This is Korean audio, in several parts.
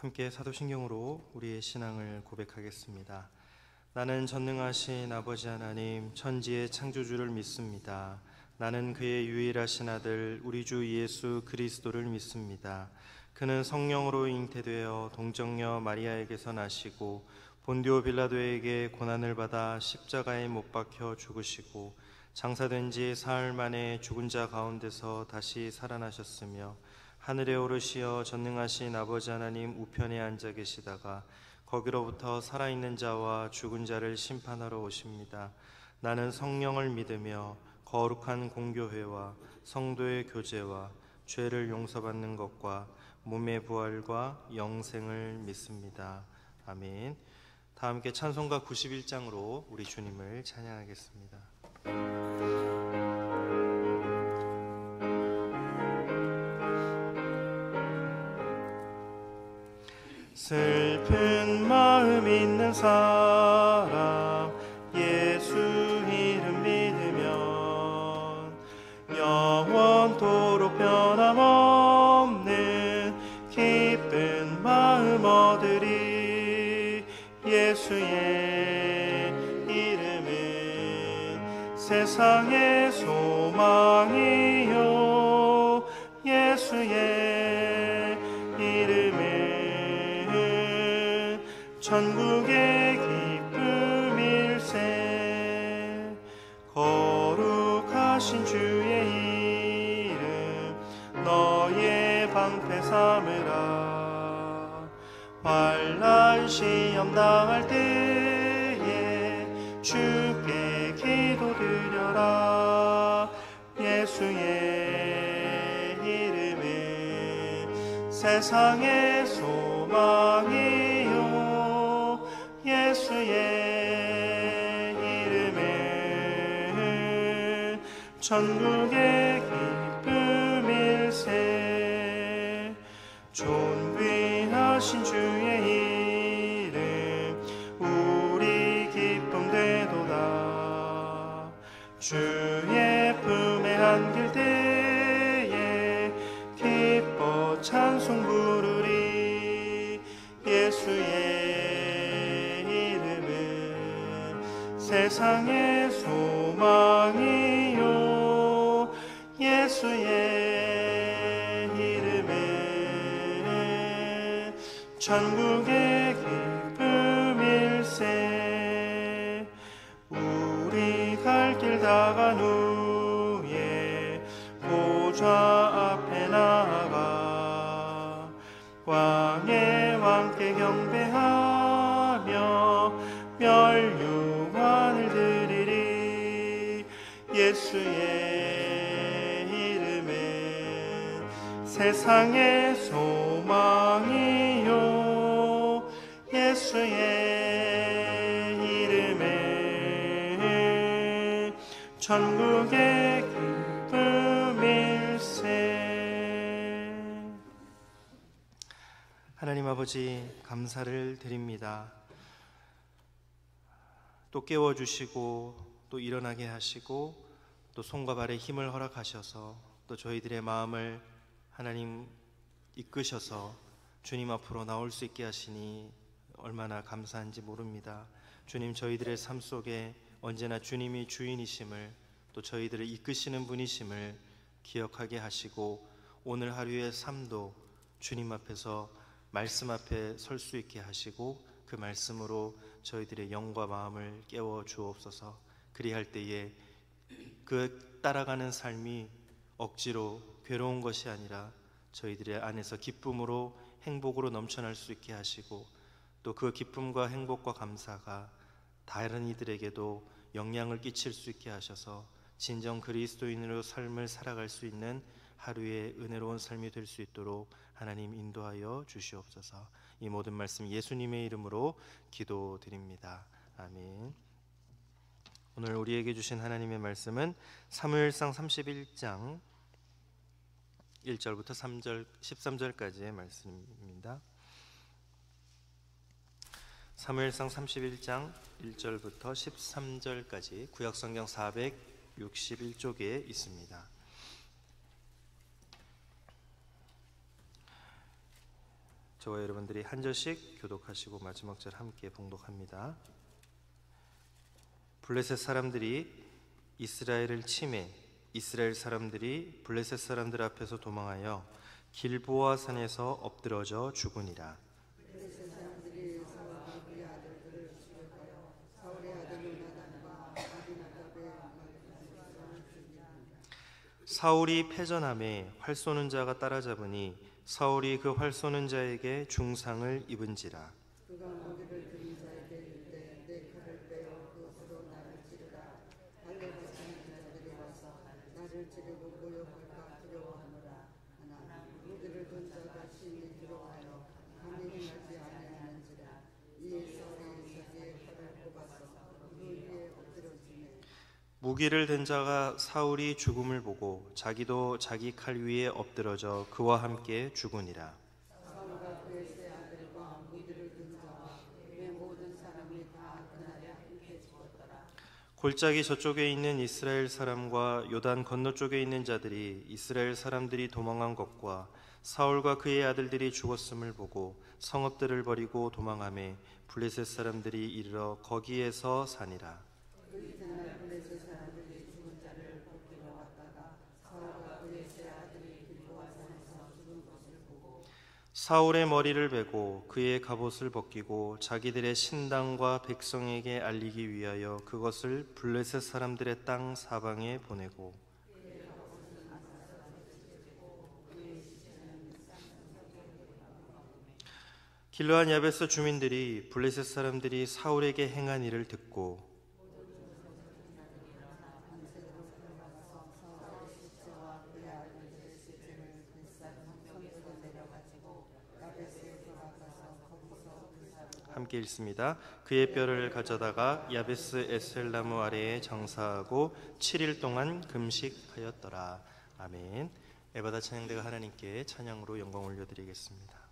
함께 사도신경으로 우리의 신앙을 고백하겠습니다. 나는 전능하신 아버지 하나님 천지의 창조주를 믿습니다. 나는 그의 유일하신 아들 우리 주 예수 그리스도를 믿습니다. 그는 성령으로 잉태되어 동정녀 마리아에게서 나시고 본디오 빌라도에게 고난을 받아 십자가에 못 박혀 죽으시고 장사된 지 사흘 만에 죽은 자 가운데서 다시 살아나셨으며 하늘에 오르시어 전능하신 아버지 하나님 우편에 앉아 계시다가 거기로부터 살아있는 자와 죽은 자를 심판하러 오십니다. 나는 성령을 믿으며 거룩한 공교회와 성도의 교제와 죄를 용서받는 것과 몸의 부활과 영생을 믿습니다. 아멘. 다 함께 찬송가 91장으로 우리 주님을 찬양하겠습니다. 슬픈 마음 있는 사람 예수 이름 믿으면 영원토록 변함없는 기쁜 마음 얻으리. 예수의 이름은 세상의 소망이요 예수의 이름은 천국의 기쁨일세. 거룩하신 주의 이름 너의 방패 삼으라. 환난 시험 당할 때에 주께 기도드려라. 예수의 이름은 세상의 소망이요 예수의 이름은 천국의 기쁨일세. 존귀하신 주의 이름 우리 기쁨 되도다. 주의 품에 안길 때에 기뻐 찬송 부르리. 예수의 세상의 소망이요 예수의 이름은 천국의 기쁨일세. 우리 갈 길 다 간 후에 보좌 앞에 나아가 왕의 왕께 경배하며 멸류관을 드리리. 예수의 이름은 세상의 소망이요 예수의 이름은 천국의 기쁨일세. 하나님 아버지 감사를 드립니다. 또 깨워주시고 또 일어나게 하시고 또 손과 발에 힘을 허락하셔서 또 저희들의 마음을 하나님 이끄셔서 주님 앞으로 나올 수 있게 하시니 얼마나 감사한지 모릅니다. 주님, 저희들의 삶 속에 언제나 주님이 주인이심을 또 저희들을 이끄시는 분이심을 기억하게 하시고 오늘 하루의 삶도 주님 앞에서 말씀 앞에 설 수 있게 하시고 그 말씀으로 저희들의 영과 마음을 깨워 주옵소서. 그리할 때에 그 따라가는 삶이 억지로 괴로운 것이 아니라 저희들의 안에서 기쁨으로 행복으로 넘쳐날 수 있게 하시고 또 그 기쁨과 행복과 감사가 다른 이들에게도 영향을 끼칠 수 있게 하셔서 진정 그리스도인으로 삶을 살아갈 수 있는 하루의 은혜로운 삶이 될 수 있도록 하나님 인도하여 주시옵소서. 이 모든 말씀 예수님의 이름으로 기도드립니다. 아멘. 오늘 우리에게 주신 하나님의 말씀은 사무엘상 31장 1절부터 13절까지의 말씀입니다. 사무엘상 31장 1절부터 13절까지 구약성경 461쪽에 있습니다. 저와 여러분들이 한 절씩 교독하시고 마지막 절 함께 봉독합니다. 블레셋 사람들이 이스라엘을 치매 이스라엘 사람들이 블레셋 사람들 앞에서 도망하여 길보아 산에서 엎드러져 죽으니라. 사울이 패전함에 활 쏘는 자가 따라잡으니 사울이 그 활 쏘는 자에게 중상을 입은지라. 그가 무기를 들인 자에게 이르되 내 칼을 빼어 그것으로 나를 찌르라. 발로 다치는 자들이 와서 나를 찌르고 모욕할까 두려워하노라. 하나 무기를 든 자가 심히 두려워하여 감히 행하지 아니하는지라. 이에 사울이 자기의 칼을 뽑아서 그 위에 엎드러지매 무기를 든 자가 사울이 죽음을 보고 자기도 자기 칼 위에 엎드러져 그와 함께 죽으니라. 사울과 그의 세 아들과 무기를 든 자와 그의 모든 사람이 다 그날에 함께 죽었더라. 골짜기 저쪽에 있는 이스라엘 사람과 요단 건너쪽에 있는 자들이 이스라엘 사람들이 도망한 것과 사울과 그의 아들들이 죽었음을 보고 성읍들을 버리고 도망하매 블레셋 사람들이 이르러 거기에서 사니라. 그 이튿날 블레셋 사람들이 죽은 자를 뽑기로 왔다가 사울과 그의 세 아들이 길보아 산에서 죽은 것을 보고 사울의 머리를 베고 그의 갑옷을 벗기고 자기들의 신당과 백성에게 알리기 위하여 그것을 블레셋 사람들의 땅 사방에 보내고 길르한 야베스 주민들이 블레셋 사람들이 사울에게 행한 일을 듣고 함께 읽습니다. 그의 뼈를 가져다가 야베스 에셀나무 아래에 정사하고 7일 동안 금식하였더라. 아멘. 에바다 찬양대가 하나님께 찬양으로 영광 올려드리겠습니다.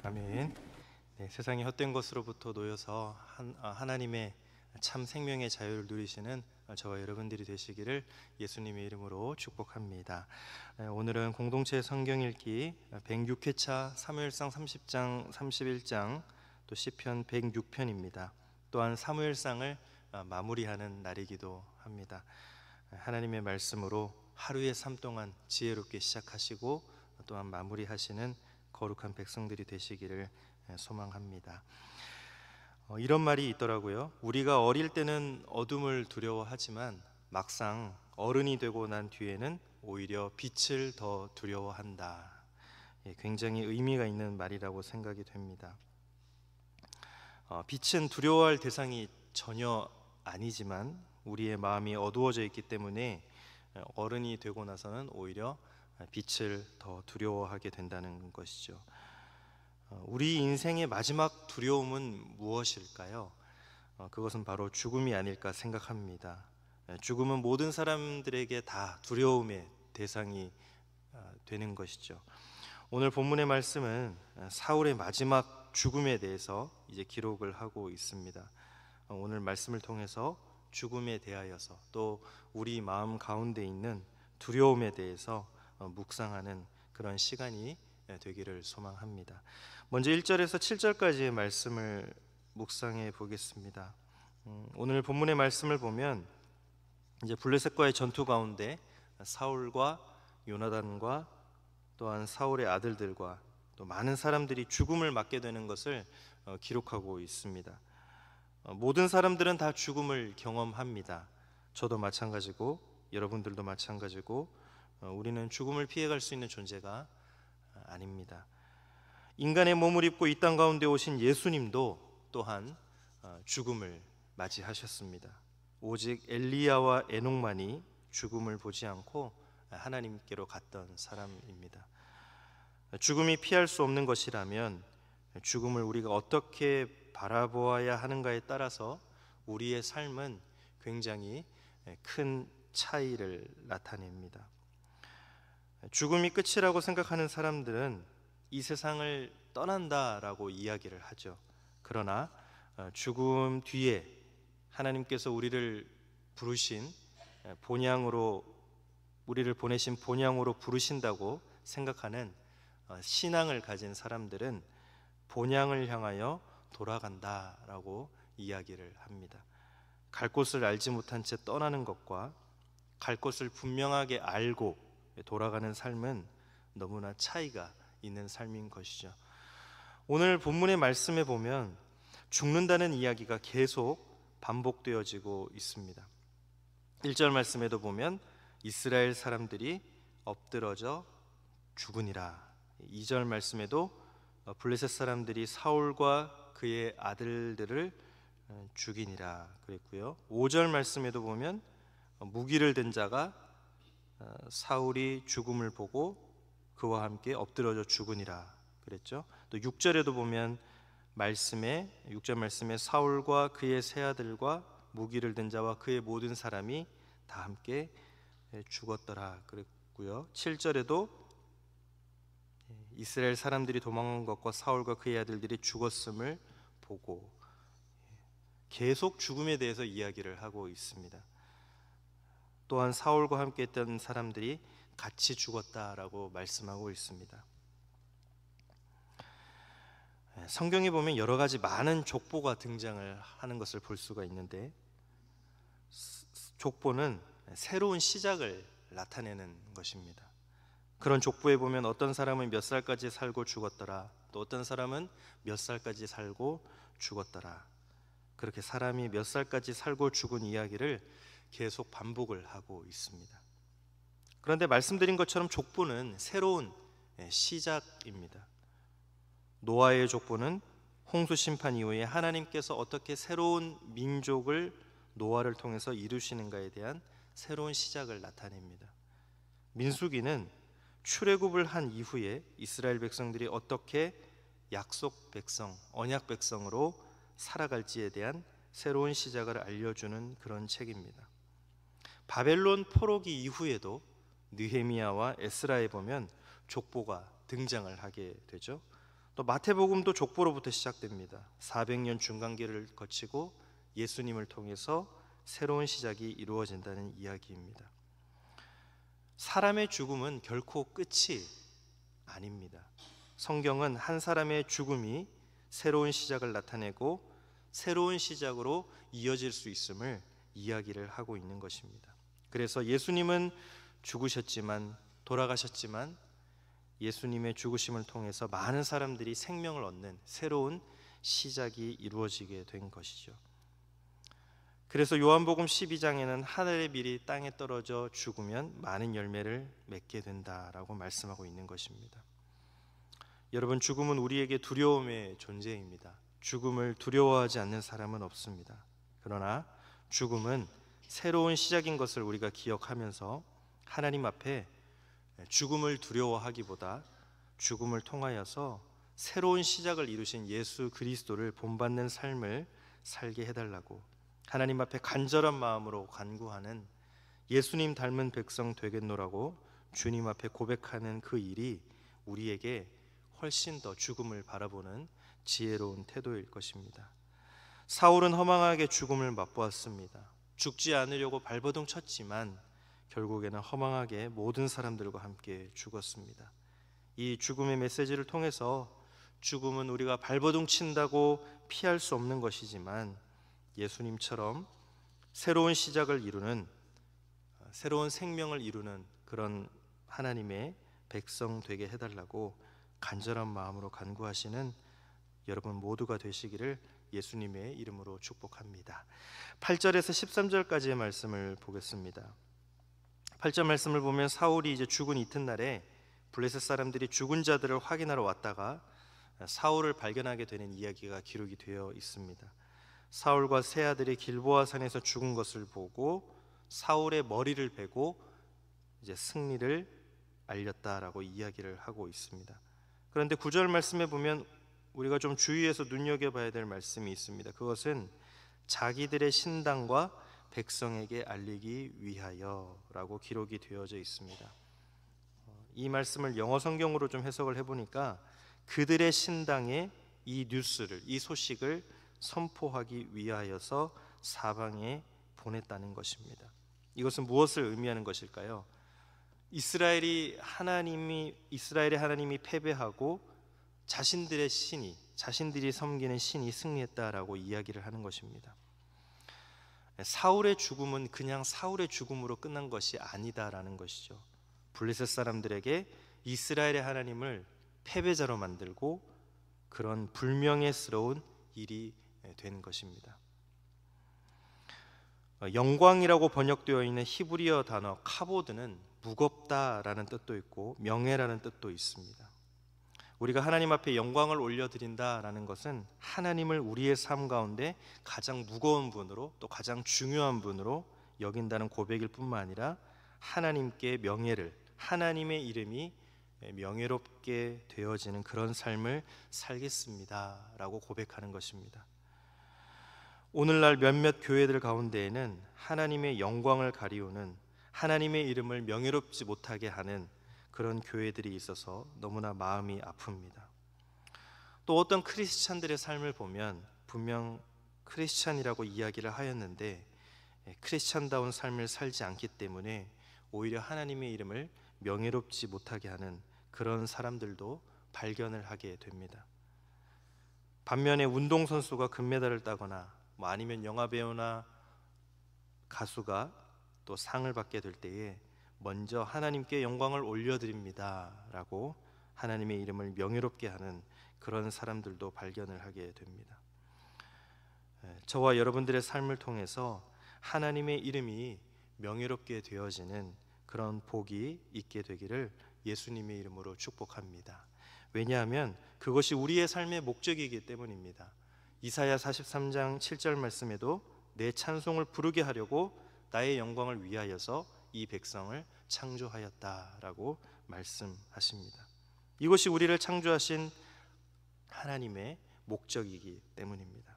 아멘. 네, 세상이 헛된 것으로부터 놓여서 하나님의 참 생명의 자유를 누리시는 저와 여러분들이 되시기를 예수님의 이름으로 축복합니다. 오늘은 공동체 성경 읽기 106회차 사무엘상 30장, 31장, 또 시편 106편입니다. 또한 사무엘상을 마무리하는 날이기도 합니다. 하나님의 말씀으로 하루의 삶 동안 지혜롭게 시작하시고 또한 마무리하시는 거룩한 백성들이 되시기를 소망합니다. 이런 말이 있더라고요. 우리가 어릴 때는 어둠을 두려워하지만 막상 어른이 되고 난 뒤에는 오히려 빛을 더 두려워한다. 굉장히 의미가 있는 말이라고 생각이 됩니다. 빛은 두려워할 대상이 전혀 아니지만 우리의 마음이 어두워져 있기 때문에 어른이 되고 나서는 오히려 빛을 더 두려워하게 된다는 것이죠. 우리 인생의 마지막 두려움은 무엇일까요? 그것은 바로 죽음이 아닐까 생각합니다. 죽음은 모든 사람들에게 다 두려움의 대상이 되는 것이죠. 오늘 본문의 말씀은 사울의 마지막 죽음에 대해서 이제 기록을 하고 있습니다. 오늘 말씀을 통해서 죽음에 대하여서 또 우리 마음 가운데 있는 두려움에 대해서 묵상하는 그런 시간이 되기를 소망합니다. 먼저 1절에서 7절까지의 말씀을 묵상해 보겠습니다. 오늘 본문의 말씀을 보면 이제 블레셋과의 전투 가운데 사울과 요나단과 또한 사울의 아들들과 또 많은 사람들이 죽음을 맞게 되는 것을 기록하고 있습니다. 모든 사람들은 다 죽음을 경험합니다. 저도 마찬가지고 여러분들도 마찬가지고 우리는 죽음을 피해갈 수 있는 존재가 아닙니다. 인간의 몸을 입고 이 땅 가운데 오신 예수님도 또한 죽음을 맞이하셨습니다. 오직 엘리야와 에녹만이 죽음을 보지 않고 하나님께로 갔던 사람입니다. 죽음이 피할 수 없는 것이라면 죽음을 우리가 어떻게 바라보아야 하는가에 따라서 우리의 삶은 굉장히 큰 차이를 나타냅니다. 죽음이 끝이라고 생각하는 사람들은 이 세상을 떠난다라고 이야기를 하죠. 그러나 죽음 뒤에 하나님께서 우리를 부르신 본향으로, 우리를 보내신 본향으로 부르신다고 생각하는 신앙을 가진 사람들은 본향을 향하여 돌아간다라고 이야기를 합니다. 갈 곳을 알지 못한 채 떠나는 것과 갈 곳을 분명하게 알고 돌아가는 삶은 너무나 차이가 있는 삶인 것이죠. 오늘 본문의 말씀에 보면 죽는다는 이야기가 계속 반복되어지고 있습니다. 1절 말씀에도 보면 이스라엘 사람들이 엎드러져 죽으니라. 2절 말씀에도 블레셋 사람들이 사울과 그의 아들들을 죽이니라 그랬고요. 5절 말씀에도 보면 무기를 든 자가 사울이 죽음을 보고 그와 함께 엎드러져 죽으니라 그랬죠. 또 6절에도 보면 6절 말씀에 사울과 그의 세 아들과 무기를 든 자와 그의 모든 사람이 다 함께 죽었더라 그랬고요. 7절에도 이스라엘 사람들이 도망간 것과 사울과 그의 아들들이 죽었음을 보고 계속 죽음에 대해서 이야기를 하고 있습니다. 또한 사울과 함께 했던 사람들이 같이 죽었다라고 말씀하고 있습니다. 성경에 보면 여러 가지 많은 족보가 등장을 하는 것을 볼 수가 있는데 족보는 새로운 시작을 나타내는 것입니다. 그런 족보에 보면 어떤 사람은 몇 살까지 살고 죽었더라, 또 어떤 사람은 몇 살까지 살고 죽었더라, 그렇게 사람이 몇 살까지 살고 죽은 이야기를 계속 반복을 하고 있습니다. 그런데 말씀드린 것처럼 족보는 새로운 시작입니다. 노아의 족보는 홍수 심판 이후에 하나님께서 어떻게 새로운 민족을 노아를 통해서 이루시는가에 대한 새로운 시작을 나타냅니다. 민수기는 출애굽을 한 이후에 이스라엘 백성들이 어떻게 약속 백성, 언약 백성으로 살아갈지에 대한 새로운 시작을 알려주는 그런 책입니다. 바벨론 포로기 이후에도 느헤미야와 에스라에 보면 족보가 등장을 하게 되죠. 또 마태복음도 족보로부터 시작됩니다. 400년 중간기를 거치고 예수님을 통해서 새로운 시작이 이루어진다는 이야기입니다. 사람의 죽음은 결코 끝이 아닙니다. 성경은 한 사람의 죽음이 새로운 시작을 나타내고 새로운 시작으로 이어질 수 있음을 이야기를 하고 있는 것입니다. 그래서 예수님은 죽으셨지만, 돌아가셨지만 예수님의 죽으심을 통해서 많은 사람들이 생명을 얻는 새로운 시작이 이루어지게 된 것이죠. 그래서 요한복음 12장에는 하늘의 밀이 땅에 떨어져 죽으면 많은 열매를 맺게 된다라고 말씀하고 있는 것입니다. 여러분, 죽음은 우리에게 두려움의 존재입니다. 죽음을 두려워하지 않는 사람은 없습니다. 그러나 죽음은 새로운 시작인 것을 우리가 기억하면서 하나님 앞에 죽음을 두려워하기보다 죽음을 통하여서 새로운 시작을 이루신 예수 그리스도를 본받는 삶을 살게 해달라고 하나님 앞에 간절한 마음으로 간구하는 예수님 닮은 백성 되겠노라고 주님 앞에 고백하는 그 일이 우리에게 훨씬 더 죽음을 바라보는 지혜로운 태도일 것입니다. 사울은 허망하게 죽음을 맛보았습니다. 죽지 않으려고 발버둥 쳤지만 결국에는 허망하게 모든 사람들과 함께 죽었습니다. 이 죽음의 메시지를 통해서 죽음은 우리가 발버둥 친다고 피할 수 없는 것이지만 예수님처럼 새로운 시작을 이루는, 새로운 생명을 이루는 그런 하나님의 백성 되게 해달라고 간절한 마음으로 간구하시는 여러분 모두가 되시기를 예수님의 이름으로 축복합니다. 8절에서 13절까지의 말씀을 보겠습니다. 8절 말씀을 보면 사울이 이제 죽은 이튿날에 블레셋 사람들이 죽은 자들을 확인하러 왔다가 사울을 발견하게 되는 이야기가 기록이 되어 있습니다. 사울과 세 아들이 길보아 산에서 죽은 것을 보고 사울의 머리를 베고 이제 승리를 알렸다라고 이야기를 하고 있습니다. 그런데 9절 말씀에 보면 우리가 좀 주의해서 눈여겨봐야 될 말씀이 있습니다. 그것은 자기들의 신당과 백성에게 알리기 위하여라고 기록이 되어져 있습니다. 이 말씀을 영어 성경으로 좀 해석을 해보니까 그들의 신당에 이 뉴스를, 이 소식을 선포하기 위하여서 사방에 보냈다는 것입니다. 이것은 무엇을 의미하는 것일까요? 이스라엘의 하나님이 패배하고 자신들의 신이, 자신들이 섬기는 신이 승리했다라고 이야기를 하는 것입니다. 사울의 죽음은 그냥 사울의 죽음으로 끝난 것이 아니다라는 것이죠. 블레셋 사람들에게 이스라엘의 하나님을 패배자로 만들고 그런 불명예스러운 일이 된 것입니다. 영광이라고 번역되어 있는 히브리어 단어 카보드는 무겁다라는 뜻도 있고 명예라는 뜻도 있습니다. 우리가 하나님 앞에 영광을 올려드린다라는 것은 하나님을 우리의 삶 가운데 가장 무거운 분으로 또 가장 중요한 분으로 여긴다는 고백일 뿐만 아니라 하나님께 명예를, 하나님의 이름이 명예롭게 되어지는 그런 삶을 살겠습니다라고 고백하는 것입니다. 오늘날 몇몇 교회들 가운데에는 하나님의 영광을 가리우는, 하나님의 이름을 명예롭지 못하게 하는 그런 교회들이 있어서 너무나 마음이 아픕니다. 또 어떤 크리스찬들의 삶을 보면 분명 크리스찬이라고 이야기를 하였는데 크리스찬다운 삶을 살지 않기 때문에 오히려 하나님의 이름을 명예롭지 못하게 하는 그런 사람들도 발견을 하게 됩니다. 반면에 운동선수가 금메달을 따거나 아니면 영화배우나 가수가 또 상을 받게 될 때에 먼저 하나님께 영광을 올려드립니다 라고 하나님의 이름을 명예롭게 하는 그런 사람들도 발견을 하게 됩니다. 저와 여러분들의 삶을 통해서 하나님의 이름이 명예롭게 되어지는 그런 복이 있게 되기를 예수님의 이름으로 축복합니다. 왜냐하면 그것이 우리의 삶의 목적이기 때문입니다. 이사야 43장 7절 말씀에도 내 찬송을 부르게 하려고 나의 영광을 위하여서 이 백성을 창조하였다라고 말씀하십니다. 이것이 우리를 창조하신 하나님의 목적이기 때문입니다.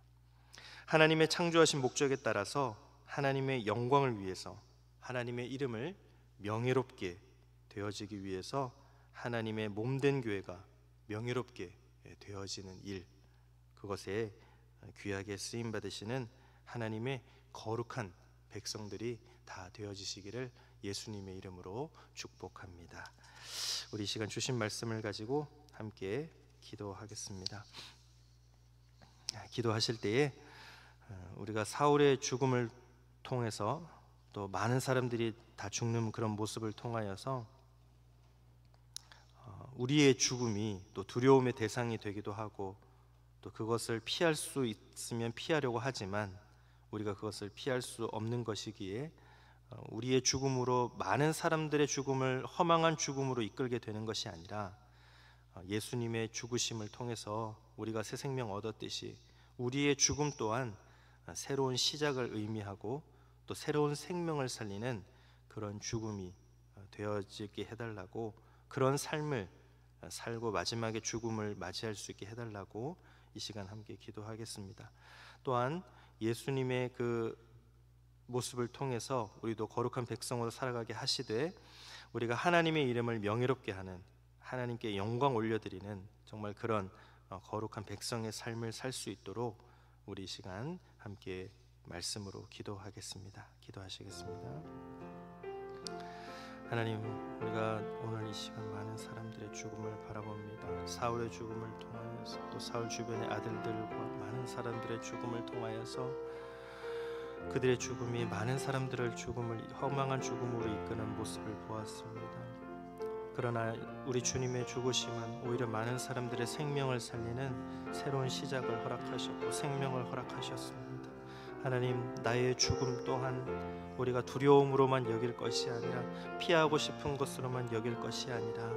하나님의 창조하신 목적에 따라서 하나님의 영광을 위해서, 하나님의 이름을 명예롭게 되어지기 위해서 하나님의 몸된 교회가 명예롭게 되어지는 일, 그것에 귀하게 쓰임 받으시는 하나님의 거룩한 백성들이 다 되어지시기를 예수님의 이름으로 축복합니다. 우리 시간 주신 말씀을 가지고 함께 기도하겠습니다. 기도하실 때에 우리가 사울의 죽음을 통해서 또 많은 사람들이 다 죽는 그런 모습을 통하여서 우리의 죽음이 또 두려움의 대상이 되기도 하고 또 또 그것을 피할 수 있으면 피하려고 하지만 우리가 그것을 피할 수 없는 것이기에 우리의 죽음으로 많은 사람들의 죽음을 허망한 죽음으로 이끌게 되는 것이 아니라 예수님의 죽으심을 통해서 우리가 새 생명 얻었듯이 우리의 죽음 또한 새로운 시작을 의미하고 또 새로운 생명을 살리는 그런 죽음이 되어지게 해달라고, 그런 삶을 살고 마지막에 죽음을 맞이할 수 있게 해달라고 이 시간 함께 기도하겠습니다. 또한 예수님의 그 모습을 통해서 우리도 거룩한 백성으로 살아가게 하시되 우리가 하나님의 이름을 명예롭게 하는, 하나님께 영광 올려드리는 정말 그런 거룩한 백성의 삶을 살 수 있도록 우리 이 시간 함께 말씀으로 기도하겠습니다. 기도하시겠습니다. 하나님, 우리가 오늘 이 시간 많은 사람들의 죽음을 바라봅니다. 사울의 죽음을 통하여서 또 사울 주변의 아들들과 많은 사람들의 죽음을 통하여서 그들의 죽음이 많은 사람들을 허망한 죽음으로 이끄는 모습을 보았습니다. 그러나 우리 주님의 죽으심은 오히려 많은 사람들의 생명을 살리는 새로운 시작을 허락하셨고 생명을 허락하셨습니다. 하나님, 나의 죽음 또한 우리가 두려움으로만 여길 것이 아니라 피하고 싶은 것으로만 여길 것이 아니라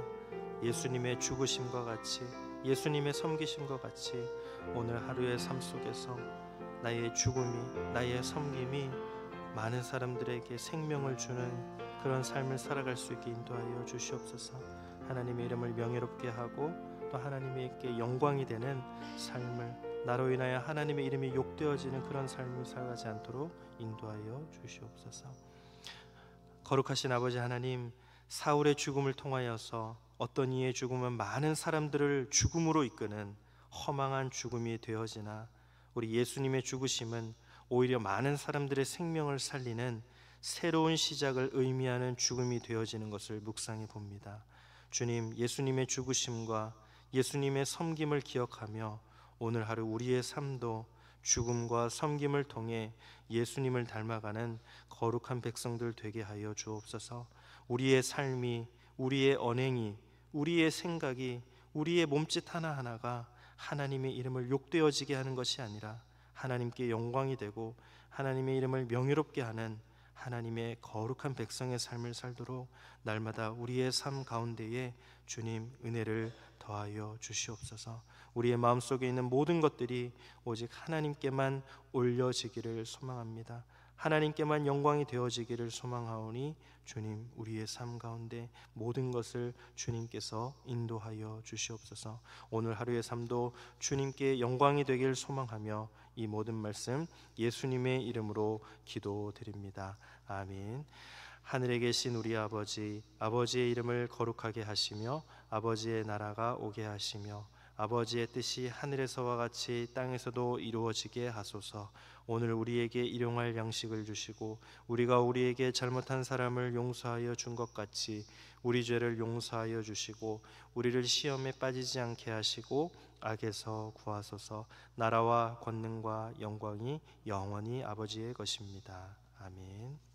예수님의 죽으심과 같이, 예수님의 섬기심과 같이 오늘 하루의 삶 속에서 나의 죽음이, 나의 섬김이 많은 사람들에게 생명을 주는 그런 삶을 살아갈 수 있게 인도하여 주시옵소서. 하나님의 이름을 명예롭게 하고 또 하나님께 영광이 되는 삶을, 나로 인하여 하나님의 이름이 욕되어지는 그런 삶을 살아가지 않도록 인도하여 주시옵소서. 거룩하신 아버지 하나님, 사울의 죽음을 통하여서 어떤 이의 죽음은 많은 사람들을 죽음으로 이끄는 허망한 죽음이 되어지나 우리 예수님의 죽으심은 오히려 많은 사람들의 생명을 살리는 새로운 시작을 의미하는 죽음이 되어지는 것을 묵상해 봅니다. 주님, 예수님의 죽으심과 예수님의 섬김을 기억하며 오늘 하루 우리의 삶도 죽음과 섬김을 통해 예수님을 닮아가는 거룩한 백성들 되게 하여 주옵소서. 우리의 삶이, 우리의 언행이, 우리의 생각이, 우리의 몸짓 하나하나가 하나님의 이름을 욕되어지게 하는 것이 아니라 하나님께 영광이 되고 하나님의 이름을 명예롭게 하는 하나님의 거룩한 백성의 삶을 살도록 날마다 우리의 삶 가운데에 주님 은혜를 더하여 주시옵소서. 우리의 마음속에 있는 모든 것들이 오직 하나님께만 올려지기를 소망합니다. 하나님께만 영광이 되어지기를 소망하오니 주님, 우리의 삶 가운데 모든 것을 주님께서 인도하여 주시옵소서. 오늘 하루의 삶도 주님께 영광이 되길 소망하며 이 모든 말씀 예수님의 이름으로 기도드립니다. 아멘. 하늘에 계신 우리 아버지, 아버지의 이름을 거룩하게 하시며 아버지의 나라가 오게 하시며 아버지의 뜻이 하늘에서와 같이 땅에서도 이루어지게 하소서. 오늘 우리에게 일용할 양식을 주시고 우리가 우리에게 잘못한 사람을 용서하여 준 것 같이 우리 죄를 용서하여 주시고 우리를 시험에 빠지지 않게 하시고 악에서 구하소서. 나라와 권능과 영광이 영원히 아버지의 것입니다. 아멘.